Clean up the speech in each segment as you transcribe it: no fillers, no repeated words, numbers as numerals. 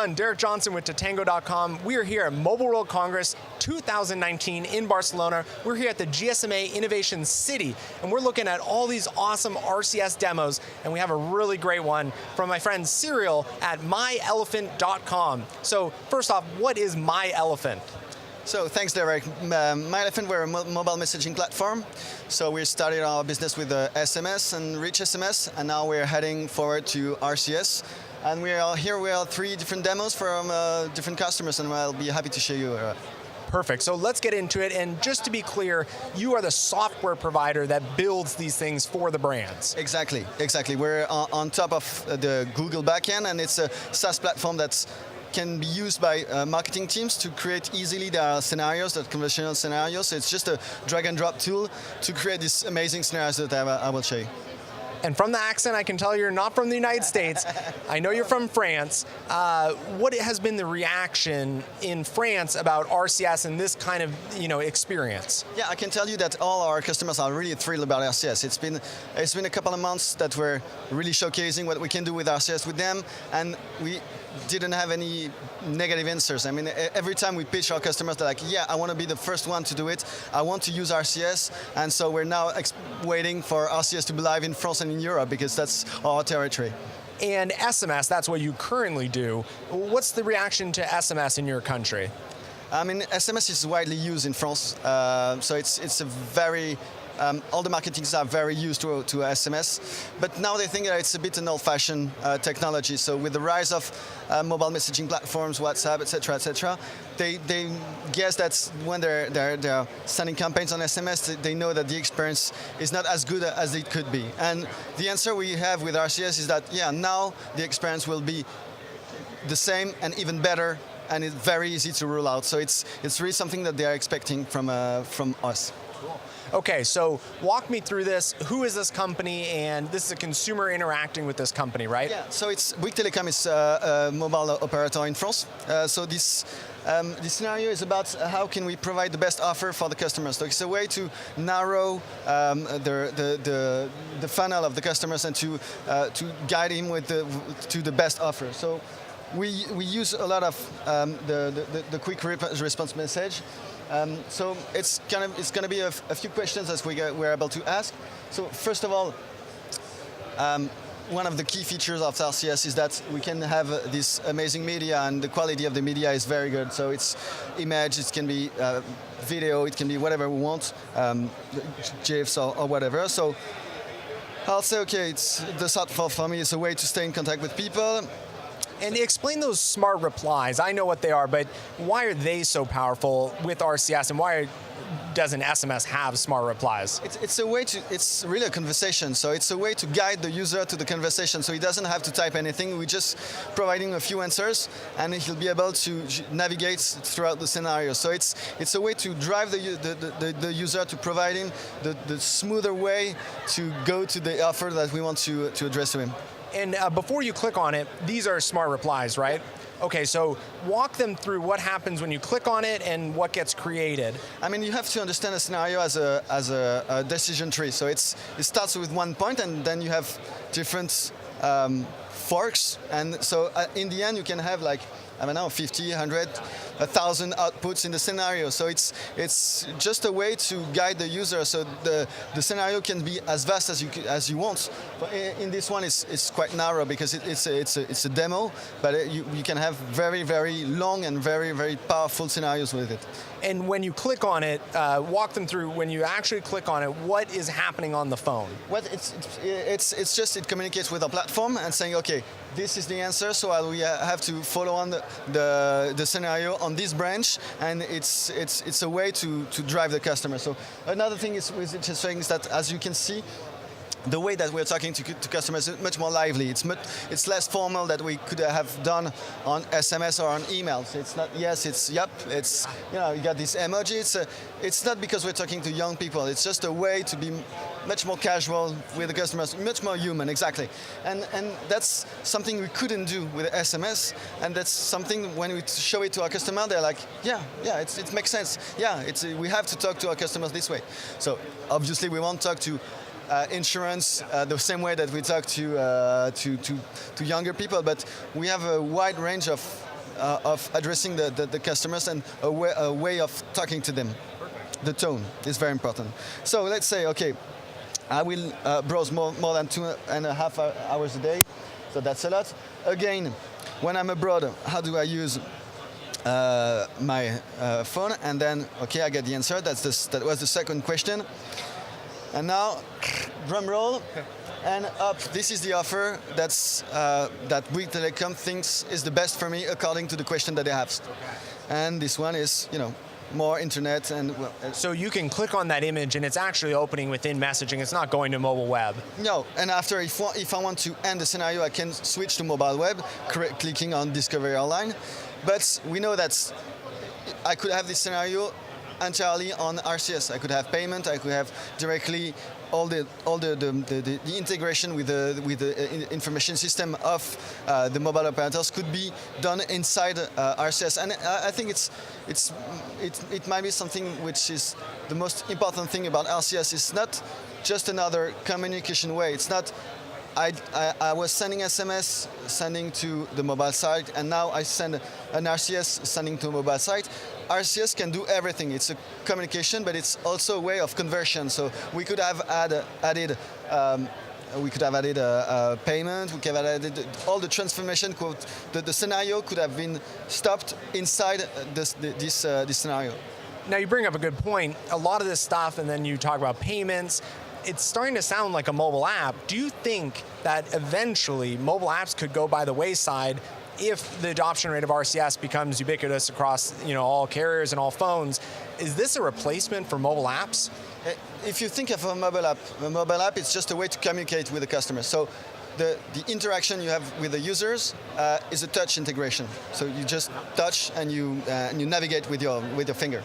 everyone, Derek Johnson with Tatango.com. We are here at Mobile World Congress 2019 in Barcelona. We're here at the GSMA Innovation City, and we're looking at all these awesome RCS demos, and we have a really great one from my friend Cyril at myElefant.com. So first off, what is myElefant? So thanks, Derek. myElefant, we're a mobile messaging platform. So we started our business with SMS and rich SMS, and now we're heading forward to RCS. And we are 3 different demos from different customers, and I'll be happy to show you. Perfect. So let's get into it. And just to be clear, you are the software provider that builds these things for the brands. Exactly. We're on top of the Google backend, and it's a SaaS platform that's can be used by marketing teams to create easily their scenarios, that conversational scenarios. So it's just a drag and drop tool to create these amazing scenarios that I will show you. And from the accent, I can tell you're not from the United States. I know you're from France. What has been the reaction in France about RCS and this kind of experience? Yeah, I can tell you that all our customers are really thrilled about RCS. It's been a couple of months that we're really showcasing what we can do with RCS with them, and we didn't have any negative answers. I mean, every time we pitch our customers, they're like, yeah, I want to be the first one to do it. I want to use RCS. And so we're now waiting for RCS to be live in France and in Europe, because that's our territory. And SMS, that's what you currently do. What's the reaction to SMS in your country? I mean, SMS is widely used in France. So it's a very... all the marketings are very used to SMS, but now they think that it's a bit an old-fashioned technology. So with the rise of mobile messaging platforms, WhatsApp, etc., they guess that when they're sending campaigns on SMS, they know that the experience is not as good as it could be. And the answer we have with RCS is that, yeah, now the experience will be the same and even better, and it's very easy to roll out. So it's really something that they're expecting from us. Okay, so walk me through this. Who is this company? And this is a consumer interacting with this company, right? Yeah, so Bouygues Telecom is a mobile operator in France. So this scenario is about how can we provide the best offer for the customers. So it's a way to narrow the funnel of the customers and to guide him to the best offer. So we use a lot of the quick response message. So it's going to be a few questions as we're able to ask. So first of all, one of the key features of RCS is that we can have this amazing media, and the quality of the media is very good. So it's image, it can be video, it can be whatever we want, GIFs or whatever. So I'll say, okay, it's the software for me is a way to stay in contact with people. And explain those smart replies. I know what they are, but why are they so powerful with RCS, and why doesn't SMS have smart replies? It's really a conversation, so it's a way to guide the user to the conversation, so he doesn't have to type anything. We're just providing a few answers, and he'll be able to navigate throughout the scenario. So it's a way to drive the user to providing the smoother way to go to the offer that we want to address to him. And before you click on it, these are smart replies, right? Okay, so walk them through what happens when you click on it and what gets created. I mean, you have to understand a scenario as a decision tree. So it starts with one point, and then you have different forks. And so in the end, you can have like, I don't know, 50, 100, 1,000 outputs in the scenario. So it's just a way to guide the user, so the scenario can be as vast as you want. But in this one, it's quite narrow because it's a demo, but you can have very, very long and very, very powerful scenarios with it. And when you click on it, walk them through, when you actually click on it, what is happening on the phone? Well, it's just it communicates with our platform and saying, okay, this is the answer, so we have to follow on the scenario on this branch, and it's a way to drive the customer. So another thing is that, as you can see, the way that we're talking to customers is much more lively. It's less formal that we could have done on SMS or on emails. It's not yes, it's yep. It's you got this emoji. It's not because we're talking to young people. It's just a way to be much more casual with the customers, much more human, exactly. And that's something we couldn't do with SMS. And that's something when we show it to our customer, they're like, yeah, it makes sense. Yeah, we have to talk to our customers this way. So obviously we won't talk to insurance the same way that we talk to younger people, but we have a wide range of of addressing the customers and a way of talking to them. Perfect. The tone is very important. So let's say, okay, I will browse more than 2.5 hours a day, so that's a lot. Again, when I'm abroad, how do I use my phone? And then, okay, I get the answer. That was the second question. And now, drum roll, and up. This is the offer that Bouygues Telecom thinks is the best for me according to the question that they have. And this one is, more internet and. So you can click on that image and it's actually opening within messaging. It's not going to mobile web. No, and after, if I want to end the scenario, I can switch to mobile web, clicking on Discovery Online. But we know that I could have this scenario entirely on RCS. I could have payment. I could have directly all the integration with the information system of the mobile operators could be done inside RCS. And I think it might be something which is the most important thing about RCS. It's not just another communication way. It's not. I was sending SMS, sending to the mobile site, and now I send an RCS sending to a mobile site. RCS can do everything. It's a communication, but it's also a way of conversion. So we could have added payment. We could have added all the transformation. The scenario could have been stopped inside this scenario. Now you bring up a good point. A lot of this stuff, and then you talk about payments. It's starting to sound like a mobile app. Do you think that eventually mobile apps could go by the wayside if the adoption rate of RCS becomes ubiquitous across all carriers and all phones? Is this a replacement for mobile apps? If you think of a mobile app is just a way to communicate with the customer. So the interaction you have with the users is a touch integration. So you just touch and you navigate with your finger.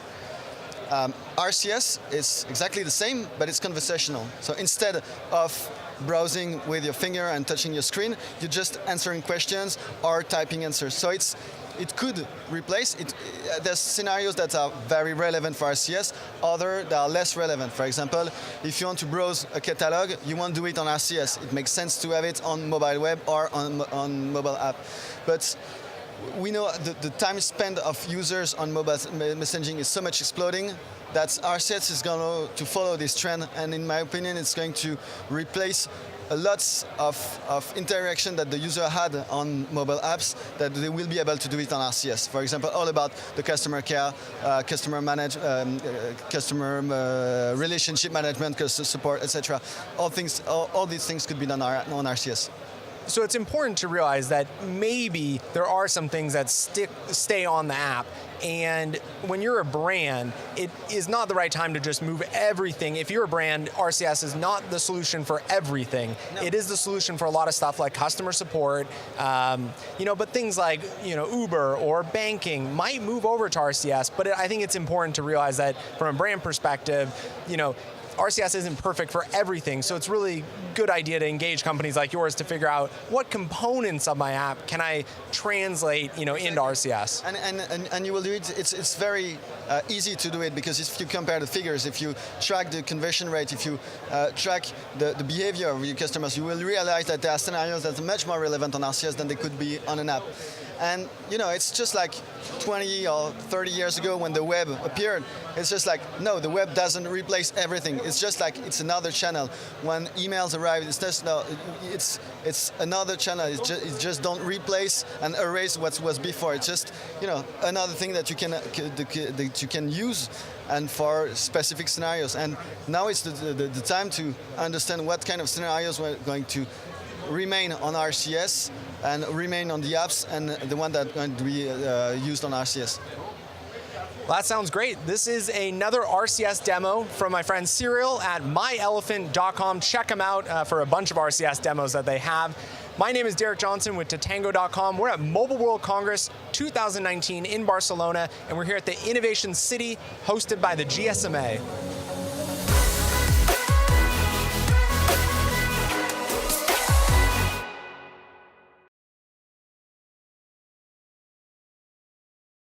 RCS is exactly the same, but it's conversational. So instead of browsing with your finger and touching your screen, you're just answering questions or typing answers. So it could replace it. There's scenarios that are very relevant for RCS, other that are less relevant. For example, if you want to browse a catalog, you won't do it on RCS. It makes sense to have it on mobile web or on mobile app. But we know the time spent of users on mobile messaging is so much exploding that RCS is going to follow this trend, and in my opinion, it's going to replace a lot of interaction that the user had on mobile apps that they will be able to do it on RCS. For example, all about the customer care, customer relationship management, customer support, etc. All these things could be done on RCS. So it's important to realize that maybe there are some things that stay on the app, and when you're a brand, it is not the right time to just move everything. If you're a brand, RCS is not the solution for everything. No. It is the solution for a lot of stuff like customer support, but things like Uber or banking might move over to RCS, but I think it's important to realize that from a brand perspective, RCS isn't perfect for everything, so it's really a good idea to engage companies like yours to figure out what components of my app can I translate, into RCS. And you will do it. It's very easy to do it because if you compare the figures, if you track the conversion rate, if you track the behavior of your customers, you will realize that there are scenarios that are much more relevant on RCS than they could be on an app. And it's just like 20 or 30 years ago when the web appeared. It's just like, no, the web doesn't replace everything. It's just like it's another channel. When emails arrive, it's another channel. It just don't replace and erase what was before. It's just another thing that you can use and for specific scenarios. And now it's the time to understand what kind of scenarios we're going to remain on RCS and remain on the apps and the one that are going to be used on RCS. Well, that sounds great. This is another RCS demo from my friend Cyril at myElefant.com. Check them out for a bunch of RCS demos that they have. My name is Derek Johnson with Tatango.com. We're at Mobile World Congress 2019 in Barcelona, and we're here at the Innovation City hosted by the GSMA.